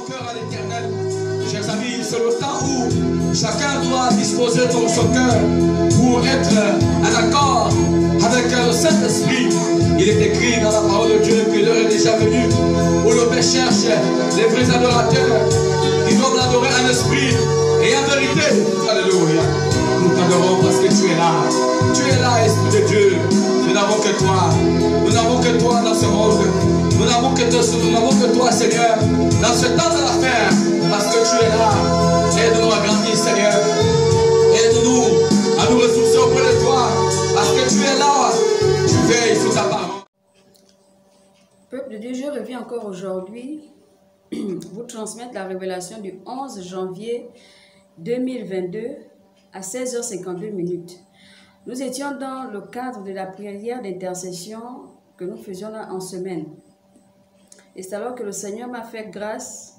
son cœur à l'Éternel. Chers amis, c'est le temps où chacun doit disposer de son cœur pour être en accord avec le Saint-Esprit. Il est écrit dans la parole de Dieu que l'heure est déjà venue où le Père cherche les vrais adorateurs qui doivent l'adorer en esprit et en vérité. Alléluia. Nous t'adorons parce que tu es là. Tu es là, Esprit de Dieu. Nous n'avons que toi. Nous n'avons que toi dans ce monde. Nous n'avons que toi, Seigneur, dans ce temps de l'affaire, parce que tu es là. Aide-nous à grandir, Seigneur. Aide-nous à nous ressourcer auprès de toi, parce que tu es là. Tu veilles sur ta parole. Peuple de Dieu, je reviens encore aujourd'hui vous transmettre la révélation du 11 janvier 2022 à 16h52. Nous étions dans le cadre de la prière d'intercession que nous faisions là en semaine. Et c'est alors que le Seigneur m'a fait grâce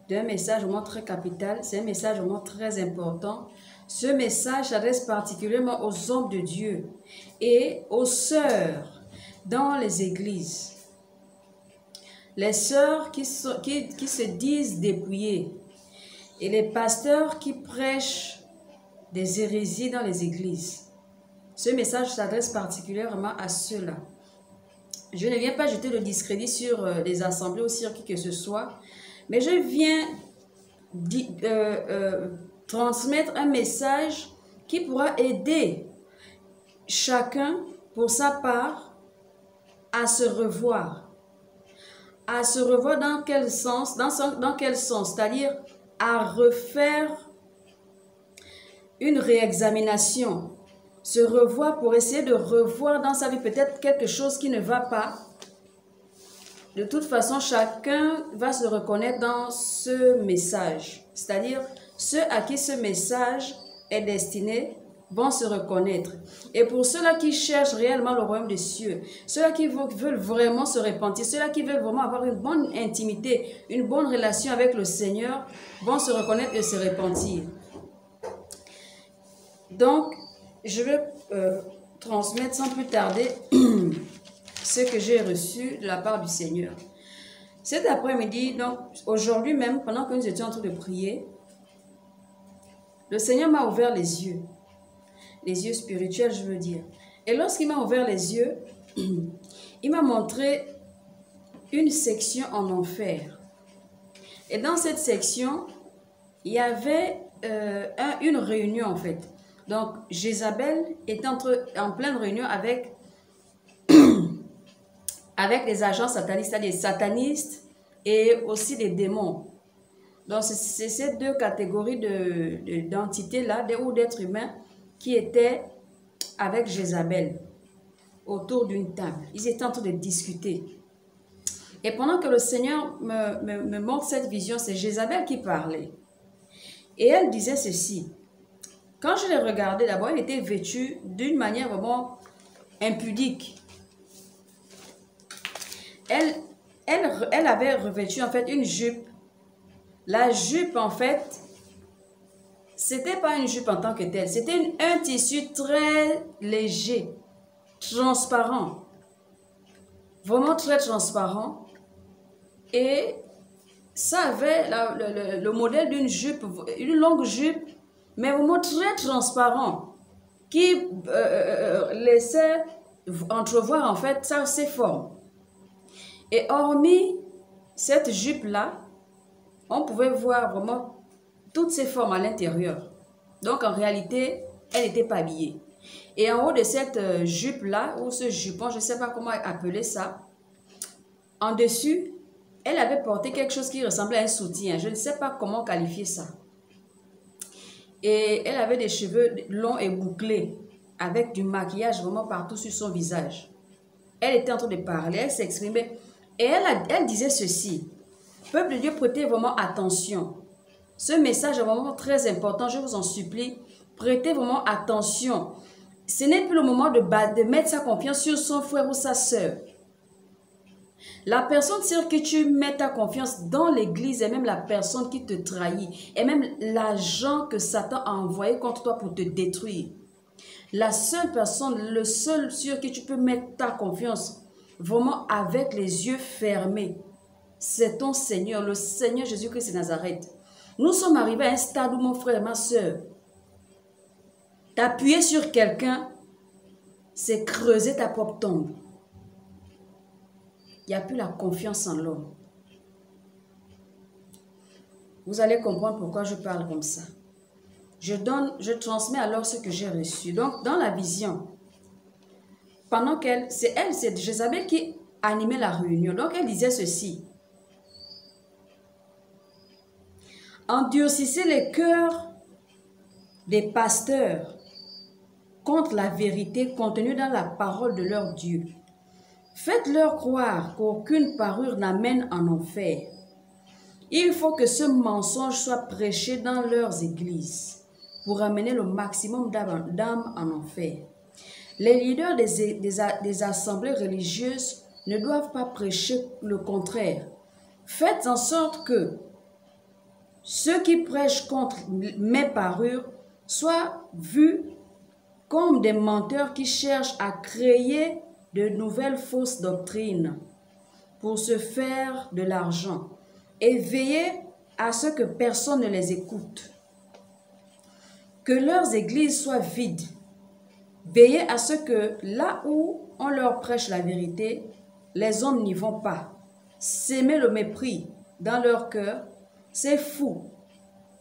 d'un message vraiment très capital. C'est un message vraiment très important. Ce message s'adresse particulièrement aux hommes de Dieu et aux sœurs dans les églises. Les sœurs qui se disent dépouillées et les pasteurs qui prêchent des hérésies dans les églises. Ce message s'adresse particulièrement à ceux-là. Je ne viens pas jeter le discrédit sur les assemblées ou sur qui que ce soit, mais je viens transmettre un message qui pourra aider chacun pour sa part à se revoir. À se revoir dans quel sens? Dans quel sens? C'est-à-dire à refaire une réexamination. Se revoir pour essayer de revoir dans sa vie peut-être quelque chose qui ne va pas. De toute façon, chacun va se reconnaître dans ce message. C'est-à-dire, ceux à qui ce message est destiné vont se reconnaître. Et pour ceux-là qui cherchent réellement le royaume des cieux, ceux-là qui veulent vraiment se repentir, ceux-là qui veulent vraiment avoir une bonne intimité, une bonne relation avec le Seigneur, vont se reconnaître et se repentir. Donc, je vais transmettre sans plus tarder ce que j'ai reçu de la part du Seigneur. Cet après-midi, donc aujourd'hui même, pendant que nous étions en train de prier, le Seigneur m'a ouvert les yeux spirituels, je veux dire. Et lorsqu'il m'a ouvert les yeux, il m'a montré une section en enfer. Et dans cette section, il y avait une réunion en fait. Donc, Jézabel est en pleine réunion avec des agents satanistes, des satanistes et aussi des démons. Donc, c'est ces deux catégories d'entités-là, ou d'êtres humains, qui étaient avec Jézabel autour d'une table. Ils étaient en train de discuter. Et pendant que le Seigneur me montre cette vision, c'est Jézabel qui parlait. Et elle disait ceci. Quand je l'ai regardée, d'abord, elle était vêtue d'une manière vraiment impudique. Elle avait revêtu en fait une jupe. La jupe, en fait, c'était pas une jupe en tant que telle. C'était un tissu très léger, transparent. Vraiment très transparent. Et ça avait le modèle d'une jupe, une longue jupe, mais vraiment très transparent, qui laissait entrevoir en fait ses formes. Et hormis cette jupe-là, on pouvait voir vraiment toutes ses formes à l'intérieur. Donc en réalité, elle n'était pas habillée. Et en haut de cette jupe-là, ou ce jupon, je ne sais pas comment appeler ça, en dessus, elle avait porté quelque chose qui ressemblait à un soutien. Je ne sais pas comment qualifier ça. Et elle avait des cheveux longs et bouclés, avec du maquillage vraiment partout sur son visage. Elle était en train de parler, elle s'exprimait. Et elle disait ceci. Peuple de Dieu, prêtez vraiment attention. Ce message est vraiment très important, je vous en supplie. Prêtez vraiment attention. Ce n'est plus le moment de mettre sa confiance sur son frère ou sa sœur. La personne sur qui tu mets ta confiance dans l'église est même la personne qui te trahit. Et même l'agent que Satan a envoyé contre toi pour te détruire. La seule personne, le seul sur qui tu peux mettre ta confiance, vraiment avec les yeux fermés, c'est ton Seigneur, le Seigneur Jésus-Christ de Nazareth. Nous sommes arrivés à un stade où, mon frère et ma soeur, t'appuyer sur quelqu'un, c'est creuser ta propre tombe. Il n'y a plus la confiance en l'homme. Vous allez comprendre pourquoi je parle comme ça. Je transmets alors ce que j'ai reçu. Donc, dans la vision, pendant c'est Jézabel qui animait la réunion. Donc, elle disait ceci. Endurcissez les cœurs des pasteurs contre la vérité contenue dans la parole de leur Dieu. Faites-leur croire qu'aucune parure n'amène en enfer. Il faut que ce mensonge soit prêché dans leurs églises pour amener le maximum d'âmes en enfer. Les leaders des assemblées religieuses ne doivent pas prêcher le contraire. Faites en sorte que ceux qui prêchent contre mes parures soient vus comme des menteurs qui cherchent à créer de nouvelles fausses doctrines pour se faire de l'argent et veiller à ce que personne ne les écoute. Que leurs églises soient vides. Veillez à ce que là où on leur prêche la vérité, les hommes n'y vont pas. S'aimer le mépris dans leur cœur, ces fous,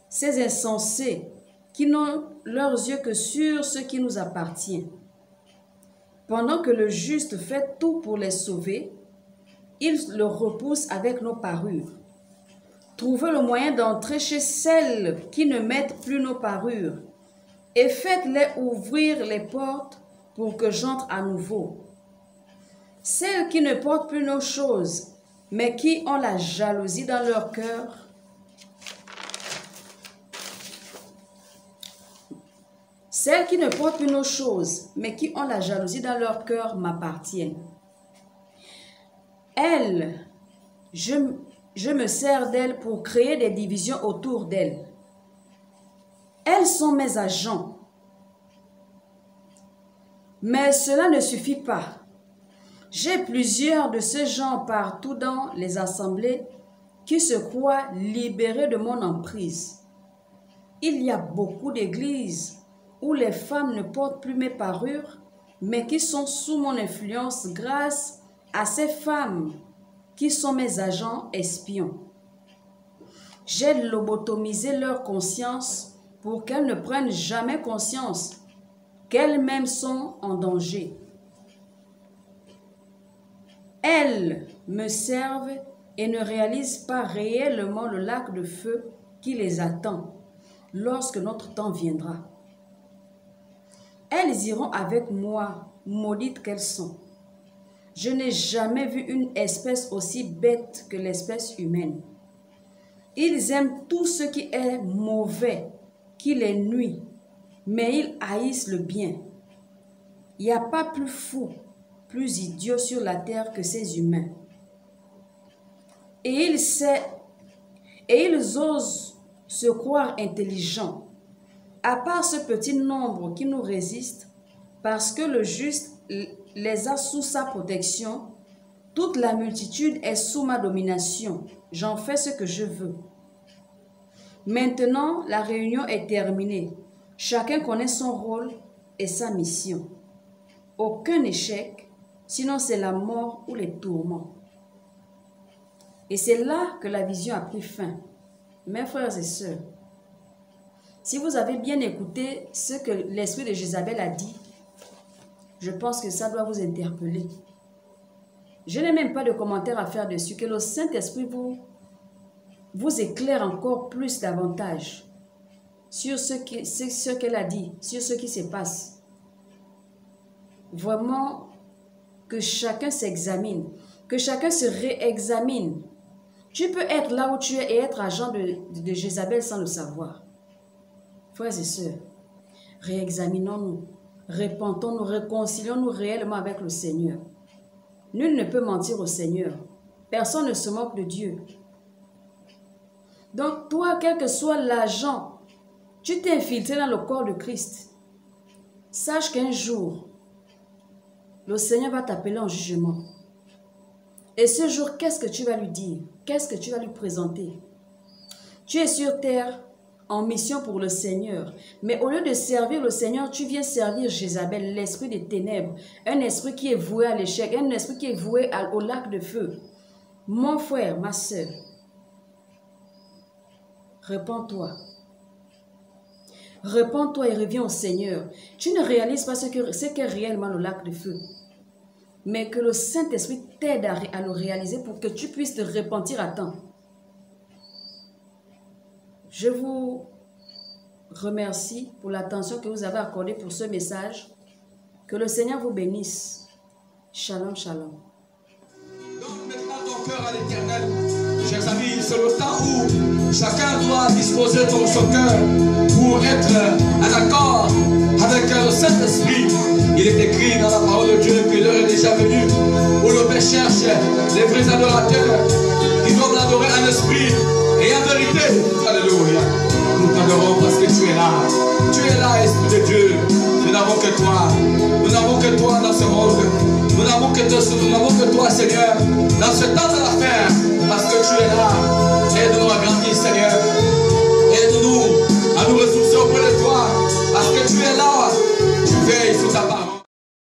ces insensés qui n'ont leurs yeux que sur ce qui nous appartient. Pendant que le juste fait tout pour les sauver, il le repousse avec nos parures. Trouvez le moyen d'entrer chez celles qui ne mettent plus nos parures et faites-les ouvrir les portes pour que j'entre à nouveau. Celles qui ne portent plus nos choses, mais qui ont la jalousie dans leur cœur, celles qui ne portent plus nos choses, mais qui ont la jalousie dans leur cœur m'appartiennent. Elles, je me sers d'elles pour créer des divisions autour d'elles. Elles sont mes agents. Mais cela ne suffit pas. J'ai plusieurs de ce genre partout dans les assemblées qui se croient libérés de mon emprise. Il y a beaucoup d'églises où les femmes ne portent plus mes parures, mais qui sont sous mon influence grâce à ces femmes qui sont mes agents espions. J'ai lobotomisé leur conscience pour qu'elles ne prennent jamais conscience qu'elles-mêmes sont en danger. Elles me servent et ne réalisent pas réellement le lac de feu qui les attend lorsque notre temps viendra. Elles iront avec moi, maudites qu'elles sont. Je n'ai jamais vu une espèce aussi bête que l'espèce humaine. Ils aiment tout ce qui est mauvais, qui les nuit, mais ils haïssent le bien. Il n'y a pas plus fou, plus idiot sur la terre que ces humains. Et ils osent se croire intelligents, à part ce petit nombre qui nous résiste, parce que le juste les a sous sa protection, toute la multitude est sous ma domination. J'en fais ce que je veux. Maintenant, la réunion est terminée. Chacun connaît son rôle et sa mission. Aucun échec, sinon c'est la mort ou les tourments. Et c'est là que la vision a pris fin. Mes frères et sœurs, si vous avez bien écouté ce que l'esprit de Jézabel a dit, je pense que ça doit vous interpeller. Je n'ai même pas de commentaire à faire dessus. Que le Saint-Esprit vous éclaire encore plus davantage sur ce qu'elle a dit, sur ce qui se passe. Vraiment, que chacun s'examine, que chacun se réexamine. Tu peux être là où tu es et être agent de Jézabel sans le savoir. Frères et sœurs, réexaminons-nous, repentons-nous, réconcilions-nous réellement avec le Seigneur. Nul ne peut mentir au Seigneur. Personne ne se moque de Dieu. Donc toi, quel que soit l'agent, tu t'es infiltré dans le corps de Christ. Sache qu'un jour, le Seigneur va t'appeler en jugement. Et ce jour, qu'est-ce que tu vas lui dire? qu'est-ce que tu vas lui présenter? Tu es sur terre en mission pour le Seigneur. Mais au lieu de servir le Seigneur, tu viens servir Jézabel, l'esprit des ténèbres. Un esprit qui est voué à l'échec, un esprit qui est voué au lac de feu. Mon frère, ma soeur, repens-toi. Repens-toi et reviens au Seigneur. Tu ne réalises pas ce qu'est réellement le lac de feu. Mais que le Saint-Esprit t'aide à le réaliser pour que tu puisses te repentir à temps. Je vous remercie pour l'attention que vous avez accordée pour ce message. Que le Seigneur vous bénisse. Shalom, shalom. Donne maintenant ton cœur à l'Éternel. Chers amis, c'est le temps où chacun doit disposer de son cœur pour être en accord avec le Saint-Esprit. Il est écrit dans la parole de Dieu que l'heure est déjà venue où le Père cherche les vrais adorateurs qui doivent l'adorer en esprit et en vérité. Alléluia. Nous t'adorons parce que tu es là. Tu es là, Esprit de Dieu. Nous n'avons que toi. Nous n'avons que toi dans ce monde. Nous n'avons que toi, Seigneur, dans ce temps de l'affaire. Parce que tu es là. Aide-nous à grandir, Seigneur.